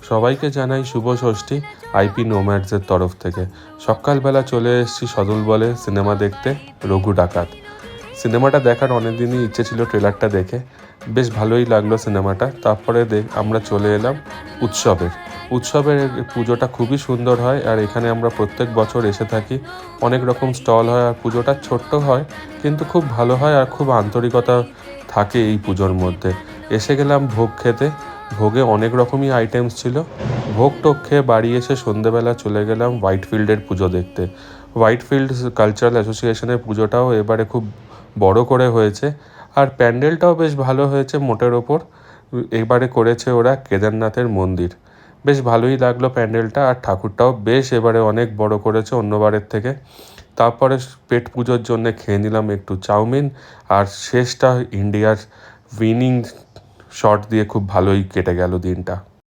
সবাইকে জানাই শুভ ষষ্ঠী আইপি নোম্যাডসের তরফ থেকে। সকালবেলা চলে এসেছি সদল বলে সিনেমা দেখতে, রঘু ডাকাত। সিনেমাটা দেখার অনেকদিনই ইচ্ছে ছিল, ট্রেলারটা দেখে বেশ ভালোই লাগলো সিনেমাটা। তারপরে আমরা চলে এলাম উৎসবের পুজোটা খুবই সুন্দর হয়, আর এখানে আমরা প্রত্যেক বছর এসে থাকি। অনেক রকম স্টল হয়, আর পুজোটা ছোট্ট হয় কিন্তু খুব ভালো হয়, আর খুব আন্তরিকতা থাকে এই পুজোর মধ্যে। এসে গেলাম ভোগ খেতে। ভোগে অনেক রকমই আইটেমস ছিল। ভোগ টোগ খেয়ে বাড়ি এসে সন্ধেবেলা চলে গেলাম হোয়াইটফিল্ডের পুজো দেখতে। হোয়াইটফিল্ড কালচারাল অ্যাসোসিয়েশনের পুজোটাও এবারে খুব বড় করে হয়েছে, আর প্যান্ডেলটাও বেশ ভালো হয়েছে মোটের ওপর। এবারে করেছে ওরা কেদারনাথের মন্দির। বেশ ভালোই লাগলো প্যান্ডেলটা, আর ঠাকুরটাও বেশ এবারে অনেক বড় করেছে অন্যবারের থেকে। তারপরে পেট পুজোর জন্য খেয়ে নিলাম একটু চাউমিন, আর শেষটা ইন্ডিয়ার উইনিং শট দিয়ে খুব ভালোই কেটে গেল দিনটা।